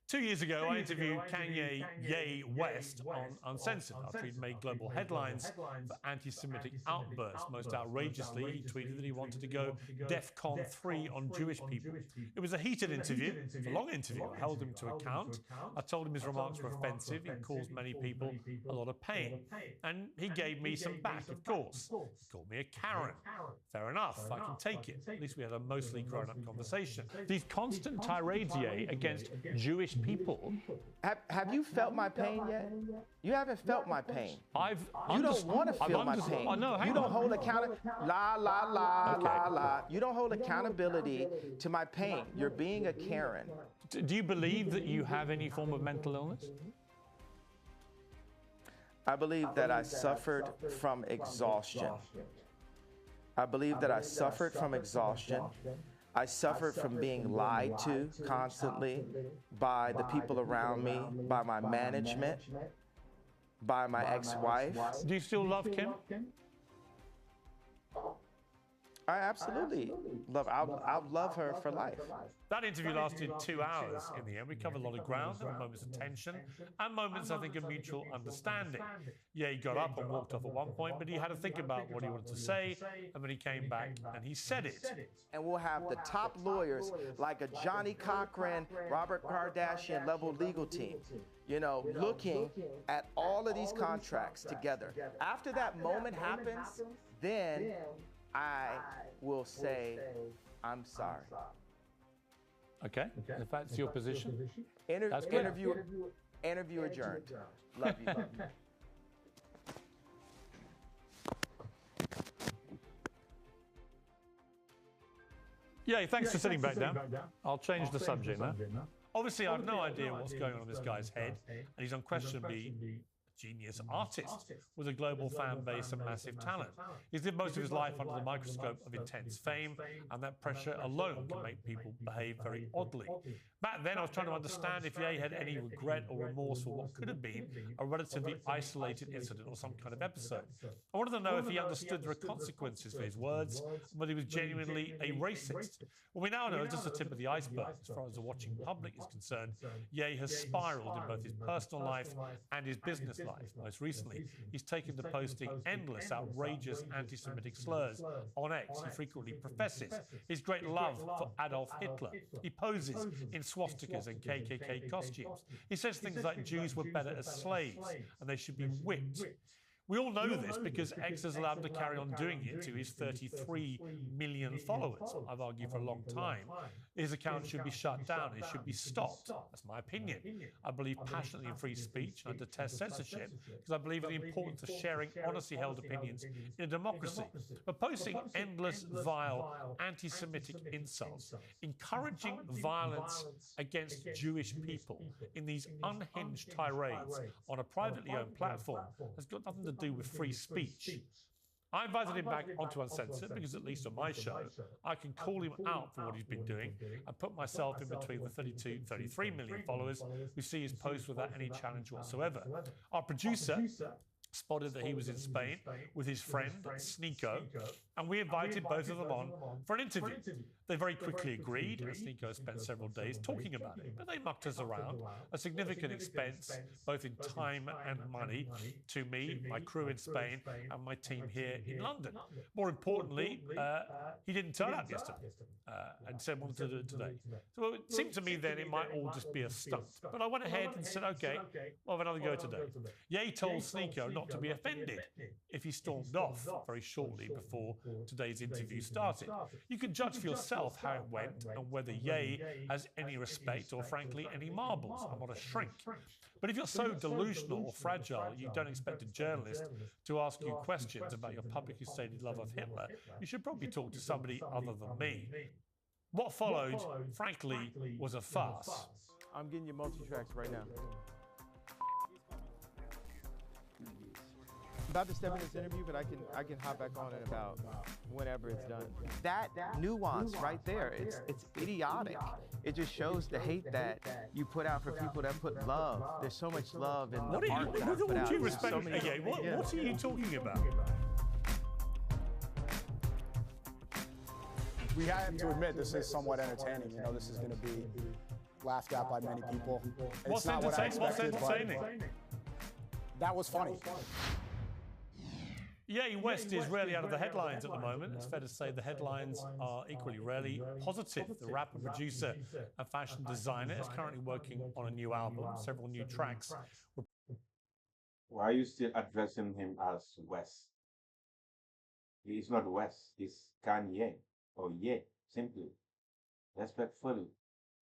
2 years ago, I interviewed Kanye West on Uncensored after he'd made global headlines for anti-Semitic outbursts. Most outrageously, he tweeted that he wanted to go DEFCON 3 on Jewish people. It was a heated interview, it was a long interview. I held him to account. I told him his remarks were offensive. He caused many people a lot of pain. And he gave me some back, of course. He called me a Karen. Fair enough, I can take it. At least we had a mostly grown-up conversation. These constant tirades against Jewish people. Have you felt my pain yet? You haven't felt my pain. You don't want to feel my pain. Oh, no, you don't hold You don't hold accountability to my pain. You're being a Karen. Do you believe that you have any form of mental illness? I believe that I suffered from exhaustion. I believe that I suffered from exhaustion. I suffered from being lied to constantly by the people around me, by my management, by my ex-wife. Do you still love Kim? I absolutely love. I'll love her for life. That interview lasted 2 hours in the end. We covered a lot of ground. There were moments of tension and moments, I think, of mutual understanding. Yeah, he got up and walked off at one point, but he had to think about what he wanted to say, and then he came back and he said it. And we'll have the top lawyers like a Johnny Cochran, Robert Kardashian level legal team, you know, looking at all of these contracts together. After that moment happens, then I will say, I'm sorry. Okay, if that's your position. Interview adjourned. Love you. Yeah, thanks for sitting back down. I'll change the subject now. Obviously, I have no idea what's going on in this guy's head, and he's unquestionably genius artist with a global fan base and massive talent. He's lived most of his life under the microscope of intense fame, and that pressure alone can make people behave very oddly. Back then, I was trying to understand if Ye had any regret or remorse for what could have been a relatively isolated incident or some kind of episode. I wanted to know if he understood there are consequences for his words and whether he was genuinely a racist. Well, we now know it's just the tip of the iceberg. As far as the watching public is concerned, Ye has spiraled in both his personal life and his business life. Most recently, he's taken to posting endless, outrageous anti-Semitic slurs on X. He frequently professes his great love for Adolf Hitler. He poses in swastikas and KKK costumes. He says things like Jews were better as slaves and they should be whipped. We all know this because X has allowed him to carry on doing it to his 33 million followers. I've argued for a long time. His account should be shut down. It should be stopped. That's my opinion. I believe passionately in free speech and I detest censorship because I believe in the importance of sharing honestly held opinions in a democracy. But posting endless, vile, anti-Semitic insults, encouraging violence against Jewish people in these unhinged tirades on a privately owned platform has got nothing to do with free speech. I invited him back onto Uncensored because at least on my show, I can call him out for what he's been doing and put myself in between the 33 million followers who see his posts without any challenge whatsoever. Our producer spotted that he was in Spain with his friend Sneeko, and we invited both of them on for an interview. They very quickly agreed, and Sneeko spent several days talking about it, but they mucked us around, a significant expense, both in time and money, to me, my crew in Spain, and my team here in London. More importantly, he didn't turn up yesterday, and said wanted to do it today. So it seemed to me then it might all just be a stunt. But I went ahead and said, okay, we'll have another go today. Ye told Sneeko not to be offended if he stormed off very shortly before today's interview started. You can judge for yourself how it went and whether Ye has any respect or, frankly, any marbles. I'm not a shrink. But if you're so delusional or fragile you don't expect a journalist to ask you questions about your publicly stated love of Hitler, you should probably talk to somebody other than me. What followed, frankly, was a farce. I'm getting you multi-tracks right now. About to step in this interview, but I can hop back on it about whenever it's done. That nuance right there, it's idiotic. It just shows the hate that you put out for people that put love. There's so much love in the art that I put out. What are you talking about? We have to admit this is somewhat entertaining. You know, this is going to be laughed at by many people. What's It's not what I expected, entertaining? but that was funny. Ye West is rarely out of the headlines at the moment. It's fair to say the headlines are equally rarely positive. The rapper, producer, and fashion designer is currently working on a new album. Several new tracks were Why are you still addressing him as West? He's not West, he's Kanye, or Ye, simply. Respectfully,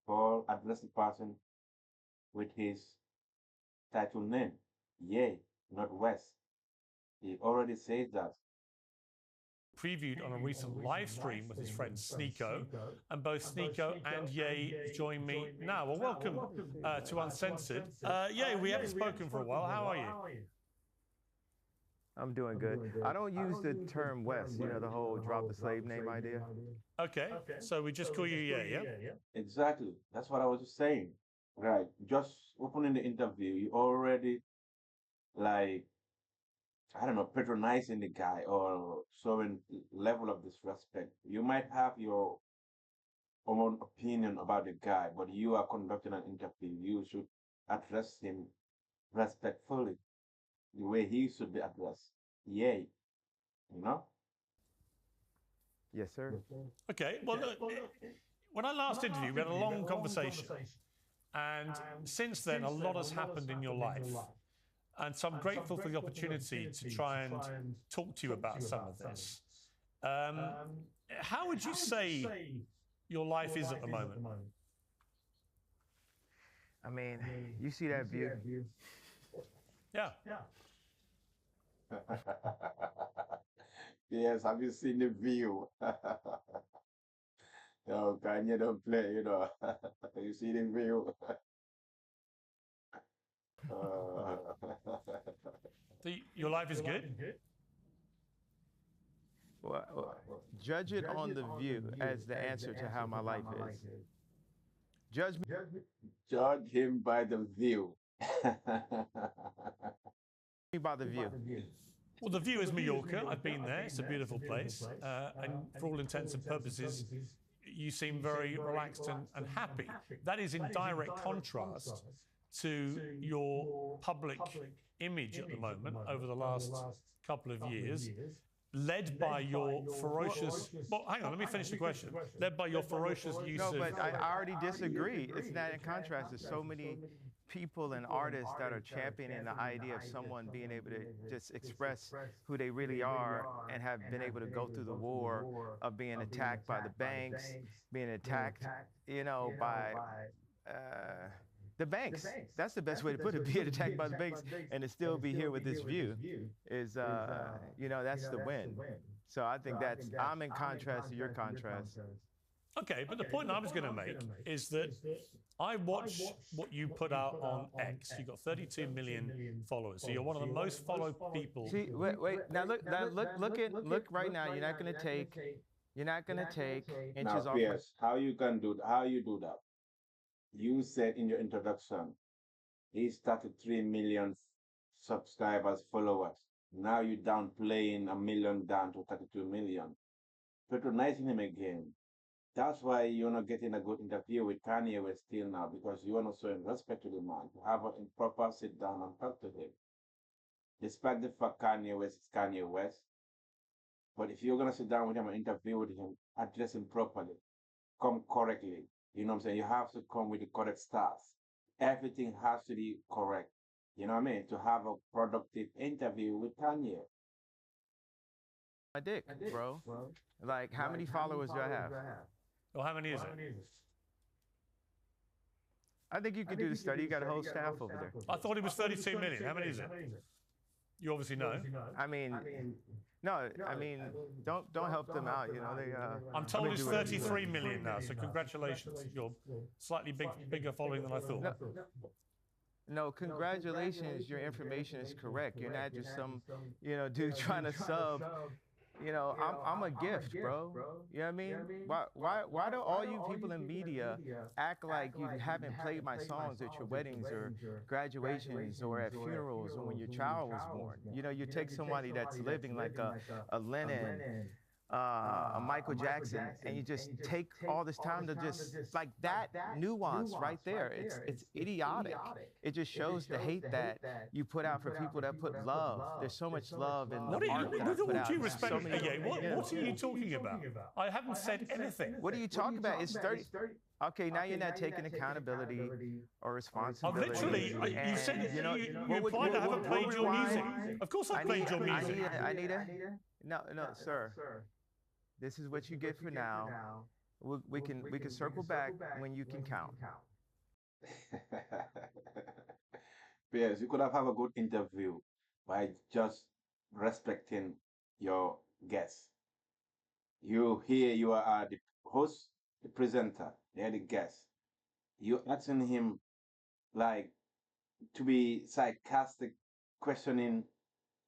Paul address the person with his title name, Ye, not West. He already says that. previewed on a recent live stream with his friend Sneeko, and both Sneeko and Ye join me now. Well, welcome to Uncensored. Ye, we haven't spoken for a while. How are you? I'm doing good. I don't use the term West, you know, the whole drop the slave name idea. Okay, so we just call you Ye, yeah? Exactly. That's what I was just saying. Right. Just opening the interview, you already, like, I don't know, patronizing the guy or showing level of disrespect. You might have your own opinion about the guy, but you are conducting an interview. You should address him respectfully, the way he should be addressed. Yay. You know? Yes, sir. Okay, well, look, when I last interviewed, we had a long conversation. And since then, a lot has happened in your life. And so I'm grateful for the opportunity to try and talk to you about some of this. How would you say your life is at the moment? I mean, you see that view? Yeah. Yes, have you seen the view? No, Kanye don't play, you know. You see the view? Your life is good? Well, judge it on the view as the answer to how my life is. Judge Judge him by the view. me by the view. Well, the view is Mallorca. I've been there. It's a beautiful place. And for all intents and purposes, you seem very relaxed and happy. That is in direct contrast to your public image at the moment over the last couple of years, led by your ferocious... Well, hang on, let me finish the question. Led by your ferocious use No, of... but I already disagree. It's not in contrast. There's so many people and artists that are championing the idea of someone being able to just express who they really are and have been able to go through the war of being attacked by the banks, being attacked, you know, by the banks. That's the best way to put it, being attacked by the banks and to still be here with this view is, you know, that's the win. So I think that's, I'm in contrast to your contrast. Okay, but the point I was going to make is that I watch what you put out on X. You've got 32 million followers, so you're one of the most followed people. See, wait. Now look right now. You're not going to take inches Now, off. Pierce, how you do that? You said in your introduction, he's 33 million subscribers, followers. Now you're downplaying a million down to 32 million. Patronizing him again. That's why you're not getting a good interview with Kanye West still now, because you are not showing respect to the man. To have a proper sit down and talk to him. Despite the fact Kanye West is Kanye West, but if you're gonna sit down with him and interview with him, address him properly, come correctly. You know what I'm saying? You have to come with the correct stars. Everything has to be correct. You know what I mean? To have a productive interview with Kanye. My dick, bro. Like, how many followers do I have? Well, how many is it? I think you could do the study. You got a whole staff over there. I thought it was 32 million. How many is it? You obviously know. I mean, no. I mean, don't help them out. You know, they. I'm told it's 33 million now. So congratulations. You're slightly bigger following than I thought. No, congratulations. Your information is correct. You're not just some, you know, dude trying to sub. You know, I'm a gift, bro. You know what I mean? Why do all you people in media act like you haven't played my songs at your weddings or graduations or at funerals or when your child was born? You know, you take somebody that's living like a Lennon, a Michael Jackson, and you just take all this time to just like that nuance right there. It's idiotic. It just shows the hate that you put out for people that put love. There's so much love in the art that I With put all out. due There's respect, so many, what are you talking about? I haven't said anything. What are you talking about? It's 30. Okay, now you're not taking accountability or responsibility. You said you what would- implied I what- haven't what played your music. rewind? Of course I played your music. I need a. No, sir. This is what you get for now. We can circle back when you can count. Yes, you could have a good interview by just respecting your guests. You are the host, the presenter, they're the guest. You asking him like to be sarcastic, questioning,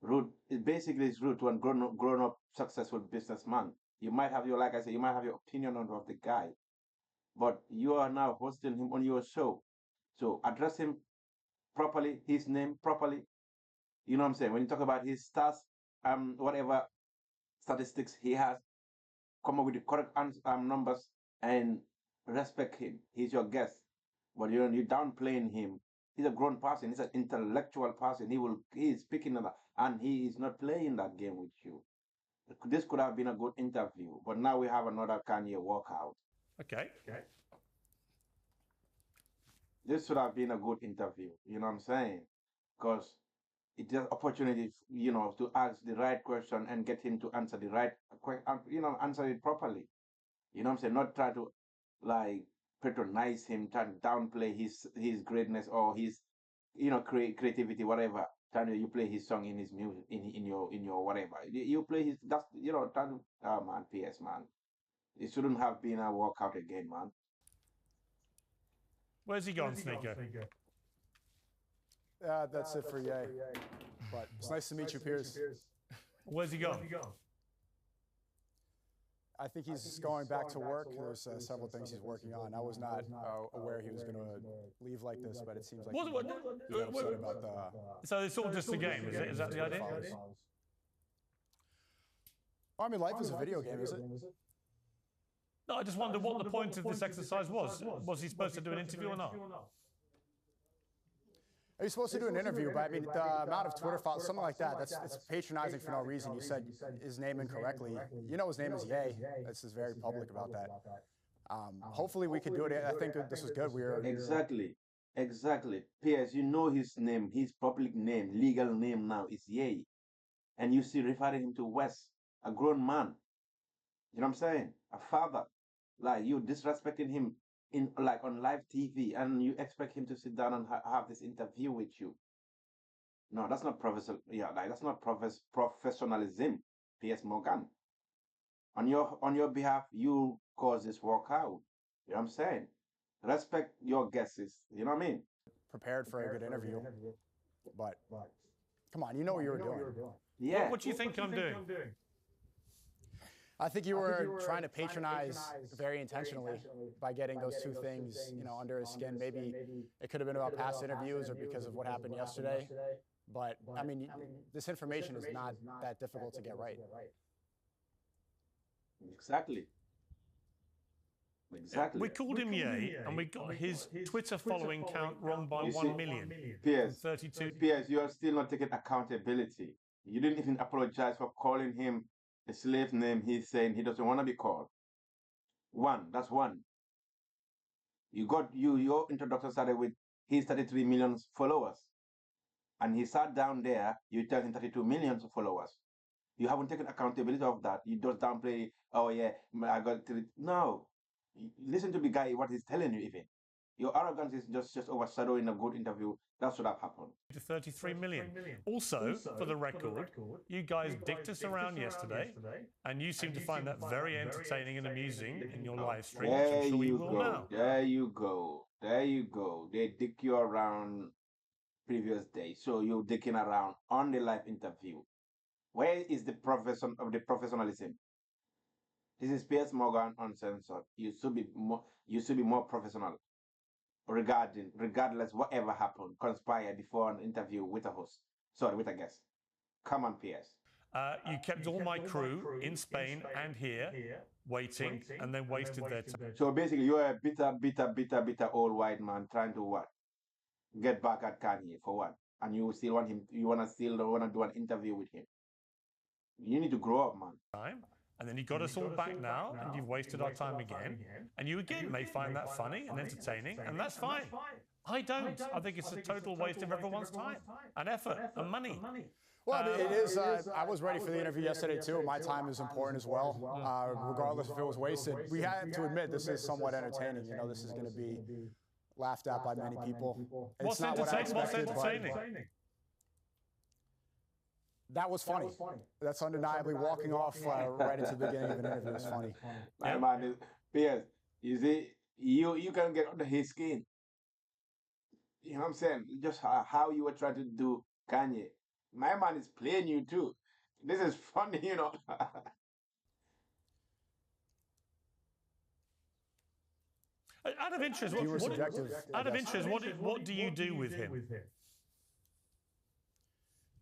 rude. It basically is rude to a grown up successful businessman. You might have your, like I said, you might have your opinion on of the guy, but you are now hosting him on your show. So address him properly, his name properly. You know what I'm saying? When you talk about his stats, whatever statistics he has, come up with the correct numbers and respect him. He's your guest, but you downplaying him. He's a grown person. He's an intellectual person. He is speaking about, and he is not playing that game with you. This could have been a good interview, but now we have another Kanye walkout. Okay. This should have been a good interview. You know what I'm saying? Because it's just opportunity, to ask the right question and get him to answer the right question, answer it properly. You know what I'm saying? Not try to like patronize him, try to downplay his greatness or his, creativity, whatever. Trying to you play his song in his music in your whatever. You play his that's trying to man, PS man. It shouldn't have been a walkout again, man. Where's he gone, Sneaker? That's it for Ye. But it's nice to meet you, Piers. Where's he gone? I think he's going back to work. There's several things he's working on. I was not aware he was going to leave like this, but it seems like he's upset about the... So it's all just a game, is it? Is that the idea? I mean, life is a video game, is it? No, I just wondered what the point of this exercise was. Was he supposed to do an interview or not? Are you supposed to do an interview? But I mean, the amount of Twitter followers, something like that, it's patronizing for no reason. You said his name incorrectly. You know his name is Ye. This is very public about that. Hopefully we could do it. I think this was good. We were Exactly. P.S. You know his name, his public name, legal name now is Ye. And you see referring him to West, a grown man. You know what I'm saying? A father. Like you disrespecting him on live TV, and you expect him to sit down and have this interview with you. No, that's not professional. Yeah, like that's not professionalism. P.S. Morgan. On your behalf, you cause this walkout. You know what I'm saying? Respect your guesses. You know what I mean? prepared for a good interview. But come on, you know what you were doing. Yeah. What do you think I'm doing? I think you were trying to patronize very intentionally by getting those two things, under his skin. Maybe it could have been about past interviews or because of what happened yesterday. But I mean, this information is not that difficult to get right. Exactly. Exactly. We called him Ye, and we got his Twitter following count wrong by 1 million. Piers, 32. Piers, you are still not taking accountability. You didn't even apologize for calling him a slave name. He's saying he doesn't want to be called. That's one. Your introduction started with his 33 million followers. And he sat down there, you tell him 32 million followers. You haven't taken accountability of that. You just downplay, oh yeah, I got no. Listen to the guy, what he's telling you even. Your arrogance is just overshadowing a good interview. That should have happened. To 33 million. Also, for the record, you guys dicked us around yesterday, and you seem to find that very entertaining and amusing in your live stream, which I'm sure you will now. There you go. There you go. They dick you around previous day. So you're dicking around on the live interview. Where is the profession of the professionalism? This is Piers Morgan Uncensored. You should be more professional regardless whatever happened, conspired before an interview with a host. Sorry, with a guest. Come on, Piers. You kept all my crew in Spain and here waiting and then wasted their time. So basically, you're a bitter old white man trying to what? Get back at Kanye for what? And you still want him, you want to still want to do an interview with him. You need to grow up, man. And then you got us all back now, and you've wasted our time again. And you again may find that funny and entertaining, and that's fine. I don't. I think it's a total waste of everyone's time and effort and money. Well, I mean, it is. I was ready for the interview yesterday, too. My time is important as well, regardless if it was wasted. We had to admit this is somewhat entertaining. You know, this is going to be laughed at by many people. What's entertaining? That was funny. That's undeniably walking off right into the beginning of an interview was funny. My man, Piers, you see, you can get under his skin. You know what I'm saying? Just how you were trying to do Kanye. My man is playing you too. This is funny, you know. Out of interest, what do you do with him?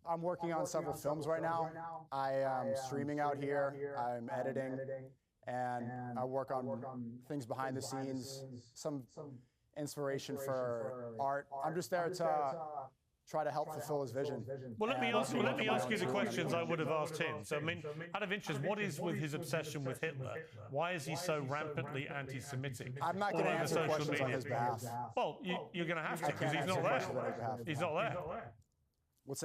I'm working on several films right now. I am streaming out here. I'm editing, and I work on things behind the scenes, some inspiration for art. I'm just there to try to help fulfill his vision. Well, let me ask you the questions I would have asked him. So, I mean, out of interest, what is with his obsession with Hitler? Why is he so rampantly anti-Semitic? I'm not going to answer questions on his behalf. Well, you're going to have to, because he's not there. He's not there. What's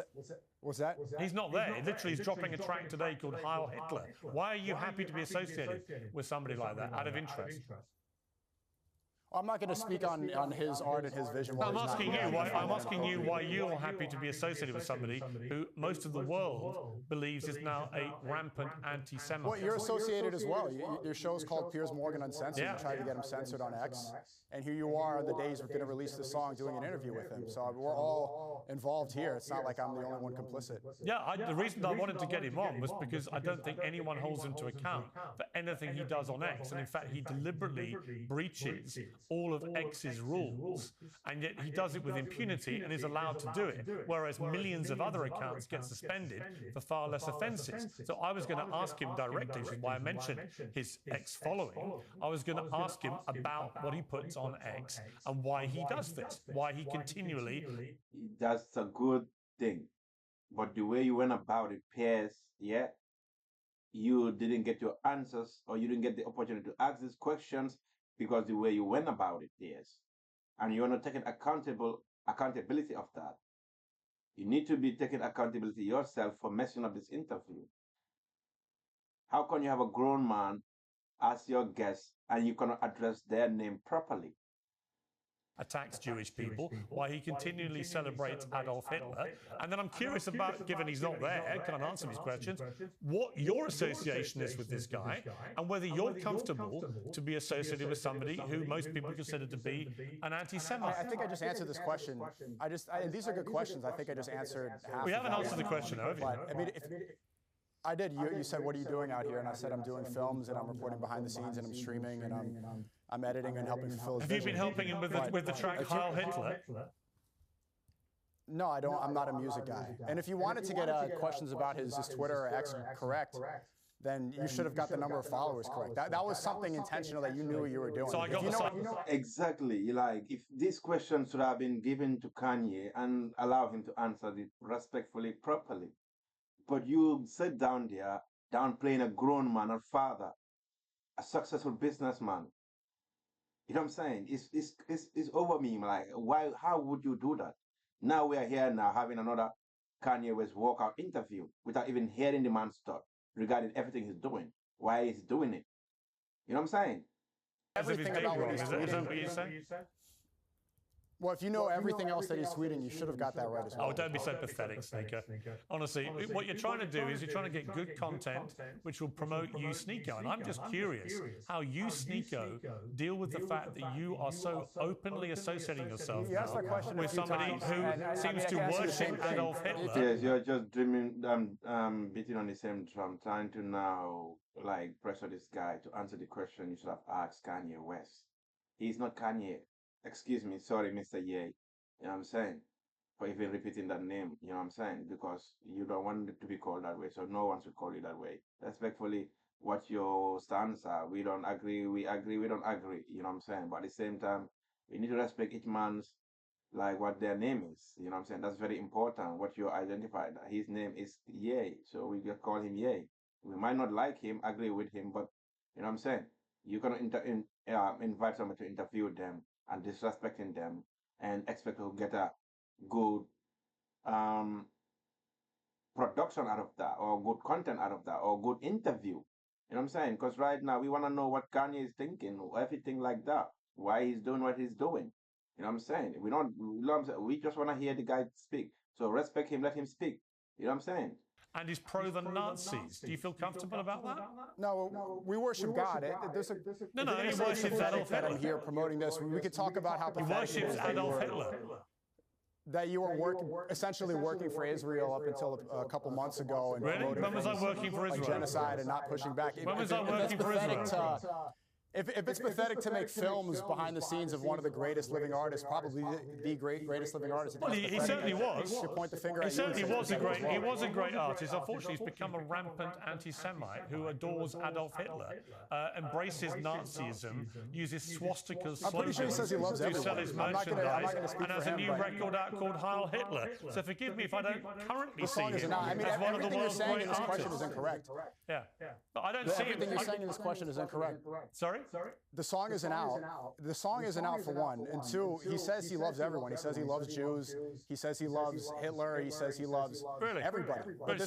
that? He's not there. He literally is dropping a track today called Heil Hitler. Why are you happy to be associated with somebody like that, out of interest? I'm not going to speak on his art and his vision. I'm asking you why you're happy to be associated with somebody who most of the world believes is now a rampant anti-Semite. Well, you're associated as well. Your show's called Piers Morgan Uncensored. You tried to get him censored on X. And here you are on the days we're going to release the song doing an interview with him. So we're all involved here. It's not like I'm the only one complicit. Yeah, the reason I wanted to get him on was because I don't think anyone holds him to account for anything he does on X. And in fact, he deliberately breaches all of X's rules, and yet he does it with impunity and is allowed to do it, whereas millions of other accounts get suspended for far less offences. So I was going to ask him directly, which is why I mentioned his X following. I was going to ask him about what he puts on X and why he does this, why he continually... That's a good thing. But the way you went about it, Piers, yeah, you didn't get your answers, or you didn't get the opportunity to ask these questions because the way you went about it, Piers. And you're not taking accountability of that. You need to be taking accountability yourself for messing up this interview. How can you have a grown man as your guest and you cannot address their name properly? Attacks Jewish people, why he continually celebrates Adolf Hitler. And then I'm curious about, given he's not there, can't answer these questions, what your association is with this guy, and whether you're comfortable to be associated with somebody who most people consider to be an anti-Semite. I think I just answered this question. These are good questions. I think I just answered half. We haven't answered the question, have you? But, I mean, I did. You said, what are you doing out here? And I said, I'm doing films, and I'm reporting behind the scenes, and I'm streaming, and I'm editing and helping fulfill his vision. Have you been helping him with the track Heil Hitler? No, I don't. I'm not a music guy. And if you wanted to get questions about his Twitter or X correct, then you should have got the number of followers correct. That was something intentional that you knew what you were doing. So I got Exactly. Like, if this question should have been given to Kanye and allow him to answer it respectfully, properly. But you sit down there, downplaying a grown man, a father, a successful businessman. You know what I'm saying? It's over me. Like, why? How would you do that? Now we are here now having another Kanye West walkout interview without even hearing the man's thought regarding everything he's doing. Why he's doing it? You know what I'm saying? Everything about what he's tweeting. Is that what you said? Well, if you know everything else that he's tweeting, you should have got that right as well. Oh, don't be so pathetic, Sneaker. Honestly, what you're trying to do is you're trying to get good content which will promote you, Sneeko. And I'm just curious how you, Sneeko, deal with the fact that you are so openly associating yourself with somebody who seems to worship Adolf Hitler. Yes, you're just dreaming, beating on the same drum, trying to now, like, pressure this guy to answer the question you should have asked Kanye West. He's not Kanye. Excuse me, sorry, Mr. Ye. You know what I'm saying? for even repeating that name. You know what I'm saying? Because you don't want it to be called that way, so no one should call you that way. Respectfully, what your stance are. We don't agree. We agree. We don't agree. You know what I'm saying? But at the same time, we need to respect each man's like what their name is. You know what I'm saying? That's very important. What you identified. His name is Ye, so we just call him Ye. We might not like him, agree with him, but you know what I'm saying? You cannot invite someone to interview them and disrespecting them and expect to get a good um, production out of that or good content out of that or good interview. You know what I'm saying? Because right now we want to know what Kanye is thinking, everything like that, why he's doing what he's doing. You know what I'm saying? We don't, you know what I'm saying? We just want to hear the guy speak. So respect him, let him speak. You know what I'm saying? And he's pro the Nazis. Do you feel comfortable about that? No, we worship God. There's a No, he it's worships pathetic Adolf that I'm Hitler. here promoting this. We could talk about how He pathetic it is worships Adolf Hitler. that you were essentially working for Israel up until a couple months ago and Really? promoting When was I things working for like Israel? genocide and not pushing back. When was I working for Israel? If it's pathetic to make films behind the scenes of one of the greatest living artists, probably the greatest living artist. Well, he certainly was. To point the finger He at you and certainly say was that as well. he was a great artist. Unfortunately, he's become a rampant anti-Semite who adores Adolf Hitler, embraces Nazism, uses swastikas I'm pretty sure he says he loves to sell everyone. his I'm not merchandise, gonna speak and has for a him, new but- record out called Heil Hitler. So forgive me if I don't currently see him I mean, as one of the everything you're world's saying great in this question artists. is incorrect. Yeah, but I don't see him. Everything you're saying in this question is incorrect. Sorry? The song isn't out. The song isn't out for one. And two, he says he loves everyone. He says he loves Jews. He says he loves Hitler. He says he loves everybody. Really?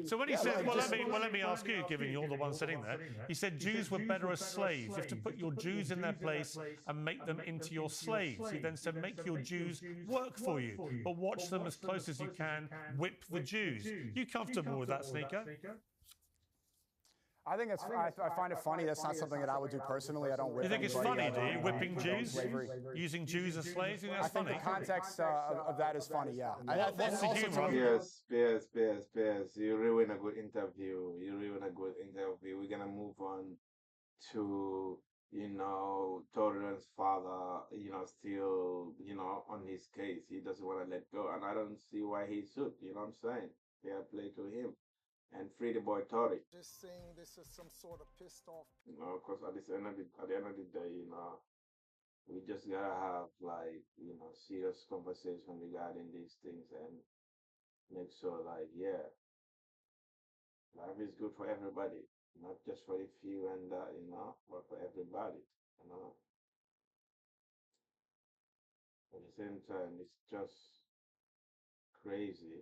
So when he said, like let me ask you, given you're the one sitting there, he said Jews were better as slaves. You have to put your Jews in their place and make them into your slaves. He then said, make your Jews work for you, but watch them as close as you can, whip the Jews. You comfortable with that, Sneaker? I think it's. I find it funny. That's not something that I would do personally. I don't whip You think it's anybody. funny, do you? Whipping Jews? Slavery. Using Jews as slaves? You think I that's think funny? the context of that is funny. Yeah. What's the humor? Spears. You ruin a good interview. We're gonna move on to, Tory's father, still, on his case. He doesn't want to let go. And I don't see why he should, you know what I'm saying? Fair play to him. And free the boy Tory. Just saying this is some sort of pissed off. Because at the end of the day, we just gotta have serious conversation regarding these things and make sure life is good for everybody, not just for a few and but for everybody, At the same time, it's just crazy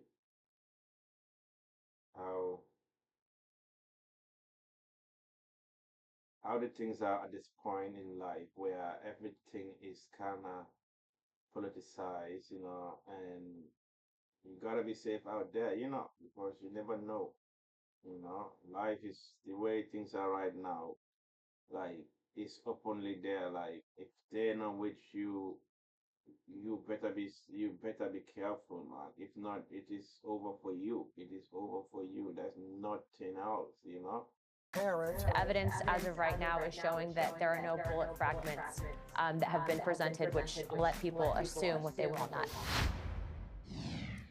how the things are at this point in life where everything is kind of politicized, and you gotta be safe out there, because you never know, life is the way things are right now. Like, it's openly there. Like, if they're not with you, you better be careful, man. If not, it is over for you. It is over for you. There's nothing else. The evidence as of right now is showing that there are no bullet fragments that have been presented, which let people assume what they will not.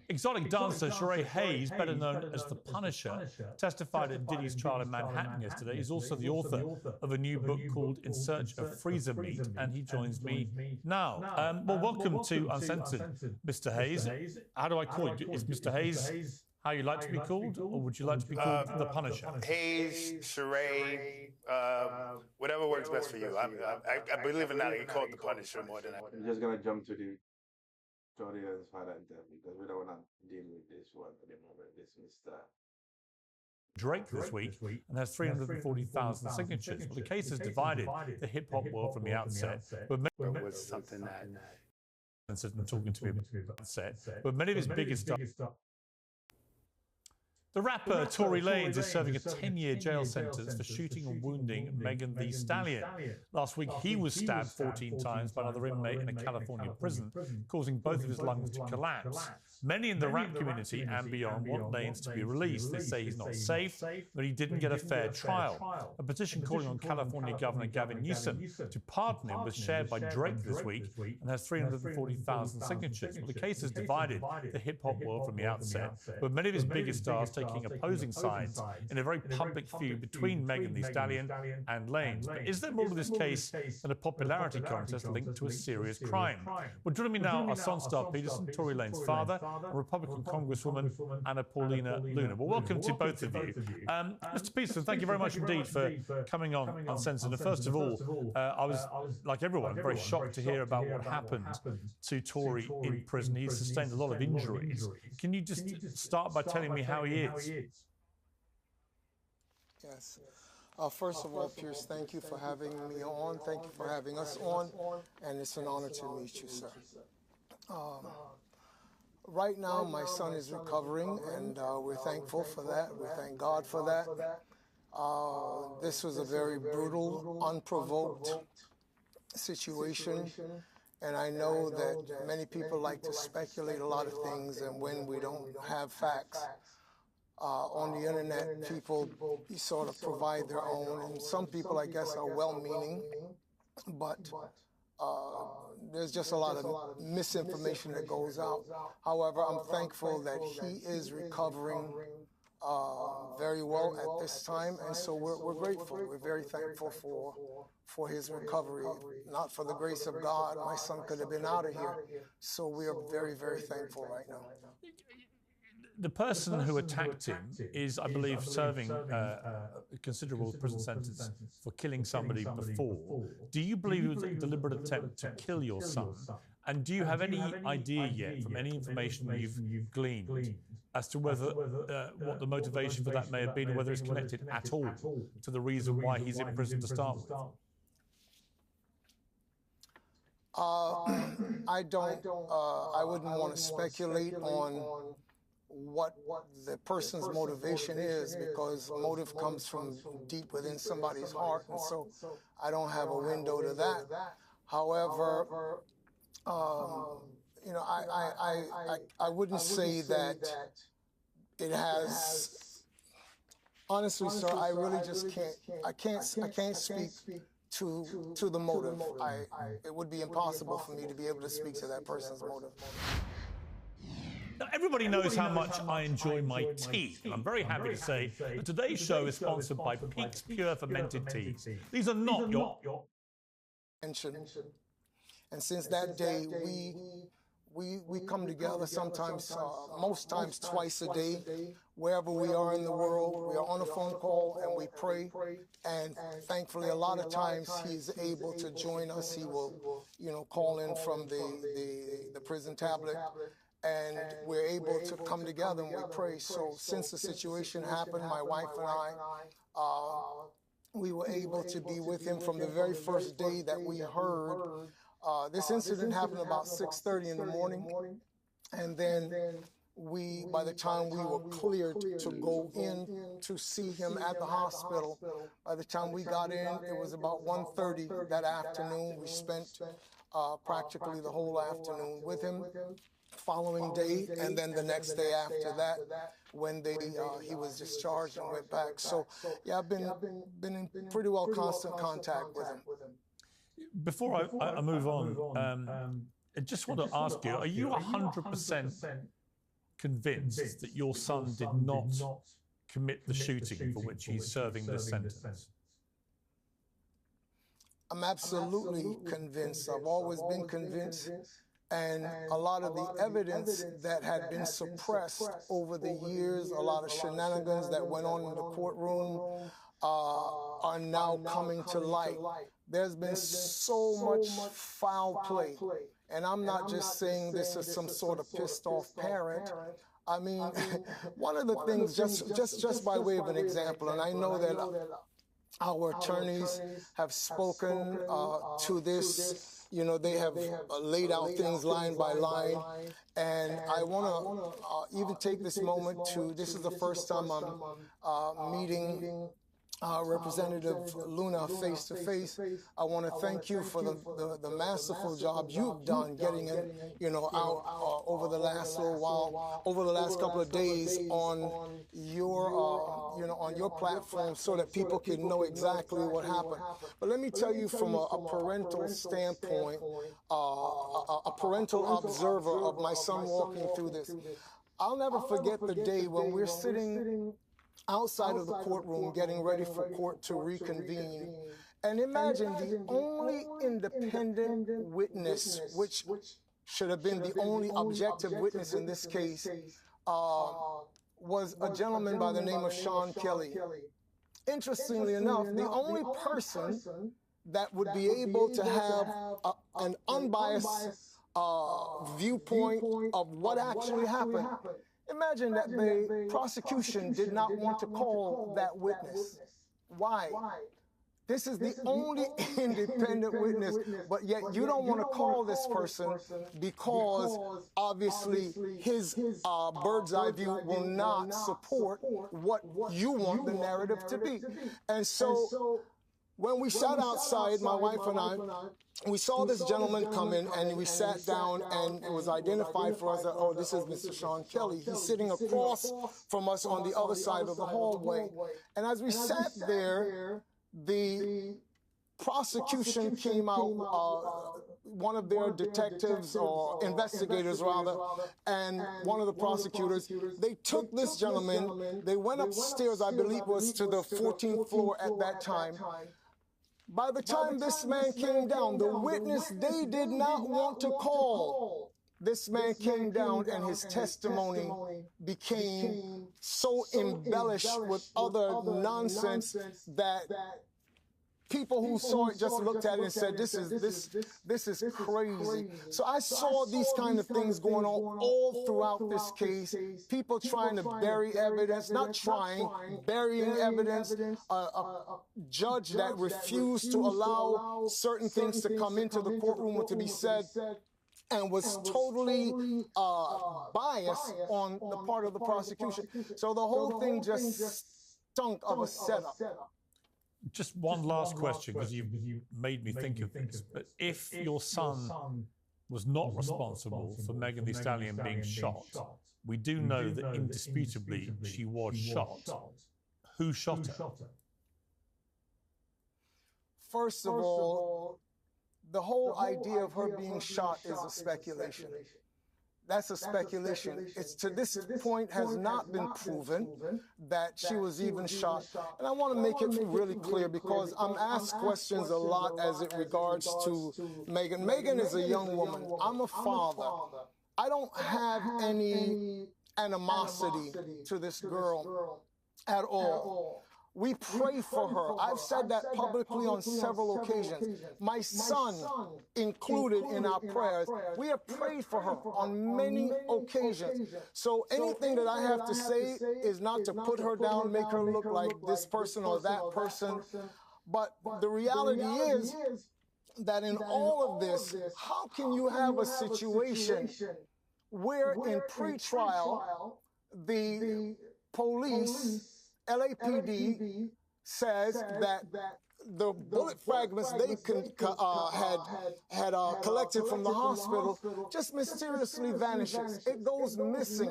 Exotic dancer Sheree Hayes, better known as The Punisher, testified at Diddy's trial in Manhattan yesterday. He's also the author of a new book called In Search of Freezer Meat, and he joins me now. Well, welcome to Uncensored, Mr. Hayes. How do I call you? Is Mr. Hayes how you like to be called, or would you like to be called The Punisher? Hayes, Sheree, whatever works best for you. I believe in that. I can call it The Punisher more than that. I'm just gonna jump to the Tory's father interview because we don't want to deal with this one at the moment. This Mr. Drake this week, and has 340,000 signatures. Well, the case has divided the hip-hop world from the outset. But It was something that... and talking to me about the outset. But many of his biggest The rapper Tory is serving a 10-year jail sentence for shooting and wounding Megan Thee Stallion. Last week, he was stabbed 14 times by another inmate in a California prison, causing both of his lungs to collapse. Many in the rap community and beyond want Lanez to be released. They say he's not safe, that he didn't get a fair trial. A petition calling on California Governor Gavin Newsom to pardon him was shared by Drake this week and has 340,000 signatures. Well, the case has divided the hip-hop world from the outset, with many of his biggest stars taking opposing sides in a very public feud between Megan Thee Stallion and Lanez. But is there more to this case than a popularity contest linked to a serious crime? Well, joining me now are Sonstar Peterson, Tory Lanez's father, and Republican Congresswoman Anna Paulina Luna. Well, welcome to both of you. Mr. Peterson, thank you very much indeed for coming on Uncensored. And first of all, I was, like everyone, very shocked to hear about what happened to Tory in prison. He's sustained a lot of injuries. Can you just start by telling me how he is? Yes. First of all, Pierce, thank you for having me on. Thank you for having us on. And it's an honor to meet you, sir. Right now, my son is recovering, and we're thankful for that. We thank God for that. This was a very brutal, unprovoked situation. And I know that many people like to speculate a lot of things, and when we don't have facts, on the internet, people sort of provide their own. And some people, I guess, are well-meaning, but there's just a lot of misinformation that goes out. However, I'm thankful that he is recovering very well at this time, and so we're grateful. We're very thankful for his recovery. Not for the grace of God, my son could have been out of here. So we are very, very thankful right now. The person who attacked him is, I believe, serving a considerable prison sentence for killing somebody before. Do you believe it was a deliberate attempt to kill your son? And do you have any idea yet, from any information you've gleaned, as to whether what the motivation for that may have been, or whether it's connected at all to the reason why he's in prison to start with? I wouldn't want to speculate on what the person's motivation is, because motive comes from deep within somebody's heart, and so I don't have a window to that. However, you know, I wouldn't say that it has. Honestly, sir, I really just can't speak to the motive. It would be impossible for me to be able to speak to that person's motive. Now, everybody knows how much I enjoy my tea, and I'm very happy to say that today's show is sponsored by Peak's Pure Fermented Teas. These are not your... And since that day, we come together sometimes, most times twice a day, wherever we are in the world. We are on a phone call and we pray. And thankfully, a lot of times he's able to join us. He will, you know, call in from the prison tablet. And we're able to come together and we pray. So since the situation happened, my wife and I, we were able to be with him from the very first day that we heard. This incident happened about 6:30 in the morning. And then by the time we were cleared to go in to see him at the hospital, by the time we got in, it was about 1:30 that afternoon. We spent practically the whole afternoon with him. Following day, and then the next day after that, when he was discharged and went back. So, yeah, I've been in pretty well constant contact with him. Before I move on, I just want to ask you: are you 100% convinced that your son did not commit the shooting for which he's serving this sentence? I'm absolutely convinced. I've always been convinced. And a lot of the evidence that had been suppressed over the years, a lot of shenanigans that went on in the courtroom are now coming to light. There's been so much foul play. And I'm not just saying this as some sort of pissed off parent. I mean, one of the things, just by way of an example, and I know that Our attorneys have spoken to this. You know, they have laid out things line by line. And I want to even take this moment to, this is the first time I'm meeting Representative Luna face to face. I want to thank you for the masterful job you've done getting it, you know, out over the last little while, over the last couple of days on your, you know, on your platform, so that people can know exactly what happened. But let me tell you from a parental standpoint, a parental observer of my son walking through this. I'll never forget the day when we're sitting outside of the courtroom getting ready for court to reconvene. And imagine the only independent witness, which should have been the only objective witness in this case, was a gentleman by the name of Sean Kelly. Interestingly enough, the only person that would be able to have an unbiased viewpoint of what actually happened. Imagine that the prosecution did not want to call that witness. Why? This is the only independent witness, but yet you don't want to call this person because obviously his bird's eye view will not support what you want the narrative to be. And so when we sat outside, my wife and I, we saw this gentleman come in, and we sat down, and it was identified for us that, oh, this is Mr. Sean Kelly. He's sitting across from us on the other side of the hallway. And as we sat there, the prosecution came out, one of their detectives, or investigators rather, and one of the prosecutors, they took this gentleman, they went upstairs, I believe it was to the 14th floor at that time. By the time this man came down, the witness they did not want to call, this man came down, and his testimony became so embellished with other nonsense that people who saw it just looked at it and said, this is crazy. So I saw these kind of things going on all throughout this case. People trying to bury evidence, not trying, burying evidence. A judge that refused to allow certain things to come into the courtroom or to be said, and was totally biased on the part of the prosecution. So the whole thing just stunk of a setup. Just one last question, because you've made me think of this. But if your son was not responsible for Megan Thee Stallion being shot, we do know that indisputably she was shot. Who shot her? First of all, the whole idea of her being shot is a speculation. That's a speculation. It's to this point has not been proven that she was even shot. And I want to make it really clear, because I'm asked questions a lot as it regards to Megan. Megan is a young woman. I'm a father. I don't have any animosity to this girl at all. We pray for her. I've said that publicly on several occasions. My son included in our prayers. We have prayed for her on many occasions. So anything that I have to say is not to put her down, make her look like this person or that person. But the reality is that in all of this, how can you have a situation where in pretrial, the police, LAPD says that the bullet fragments they had collected from the hospital just mysteriously vanishes. It goes missing.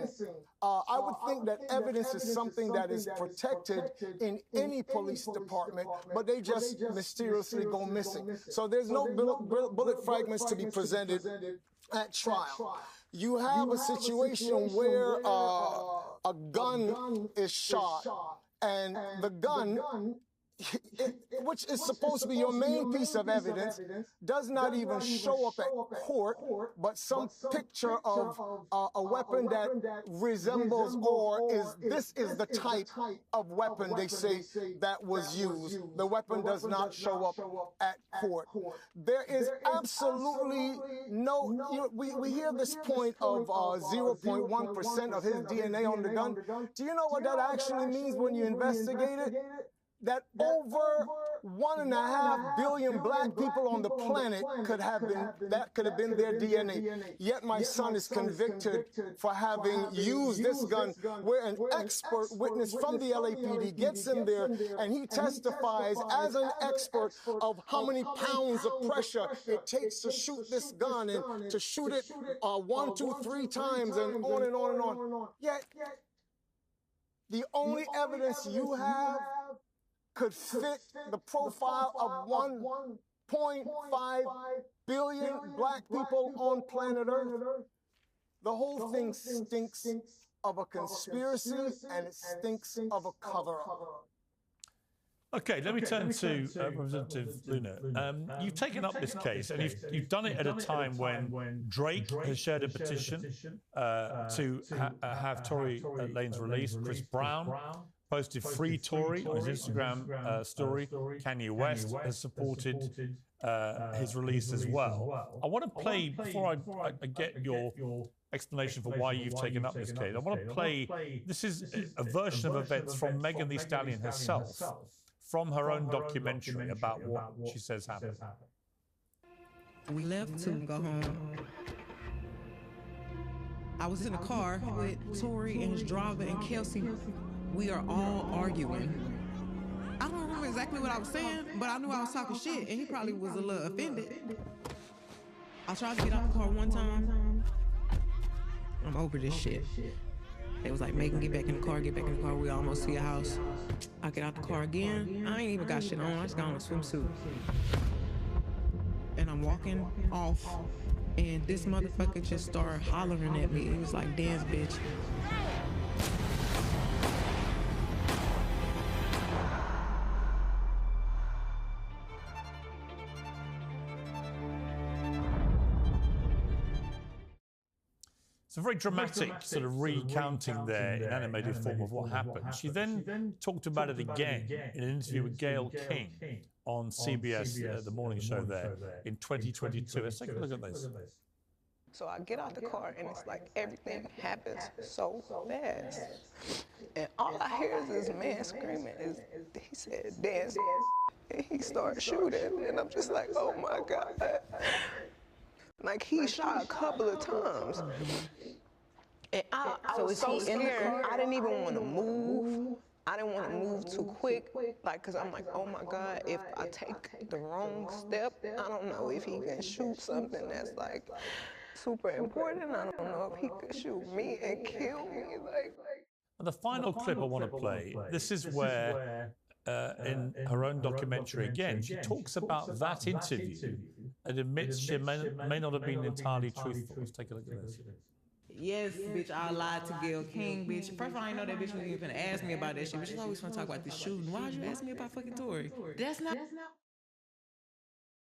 I would think that evidence is something that is protected in any police department, but they just mysteriously go missing. So there's no bullet fragments to be presented at trial. You have a situation where a gun is shot, and the gun, which is supposed to be your main piece of evidence, does not even show up at court, but some picture of a weapon that resembles or this is the type of weapon they say that was used. The weapon does not show up at court. There is absolutely no, we hear this point of 0.1% of his DNA on the gun. Do you know what that actually means when you investigate it? that over 1.5 billion black people on the planet could have been their DNA. Yet my son is convicted for having used this gun, where an expert witness from the LAPD gets in there and he testifies as an expert of how many pounds of pressure it takes to shoot this gun and to shoot it 1, 2, 3 times and on and on and on. Yet the only evidence you have could fit the profile of 1.5 billion black people on planet Earth. The whole thing stinks of a conspiracy and it stinks of a cover-up. Okay, let me turn to Representative Luna. You've taken up this case, and you've done it at a time when Drake has shared a petition to have Tory Lanez released. Chris Brown posted Free Tory on his Instagram story. Kanye West has supported his release as well. I want to play, before I get your explanation for why you've taken up this case, I want to play, this is a version of events from Megan Thee Stallion herself, from her own documentary about what she says happened. We left to go home. I was in a car with Tory and his driver and Kelsey. We are all arguing. I don't remember exactly what I was saying, but I knew I was talking shit, and he probably was a little offended. I tried to get out the car one time. I'm over this shit. They was like, Megan, get back in the car, get back in the car. We almost to your house. I get out the car again. I ain't even got shit on. I just got on a swimsuit. And I'm walking off, and this motherfucker just started hollering at me. He was like, dance, bitch. It's a very dramatic sort of recounting there in animated form of what happened. She then talked about it again in an interview with Gayle King on CBS, the morning show there, in 2022. Let's take a look at this. So I get out the car and it's like everything happens so fast. And all I hear is this man screaming. He said, dance. And he started shooting. And I'm just like, oh my God. Like he shot a couple of times. And I was so scared. I didn't even want to move. I didn't want to move too quick, like, cause I'm like, oh my God, if I take the wrong step, I don't know if he can shoot something that's like super important. I don't know if he could shoot me and kill me. And the final clip I want to play, this is where, in her own documentary again, she talks about that interview and admits she may not have been entirely truthful. Let's take a look at this. Yes, bitch, I lied to Gayle King, bitch. First of all, I didn't know that bitch was even gonna ask me about that shit. But she's always gonna talk about this shooting. Why'd you ask me about fucking Tory? That's not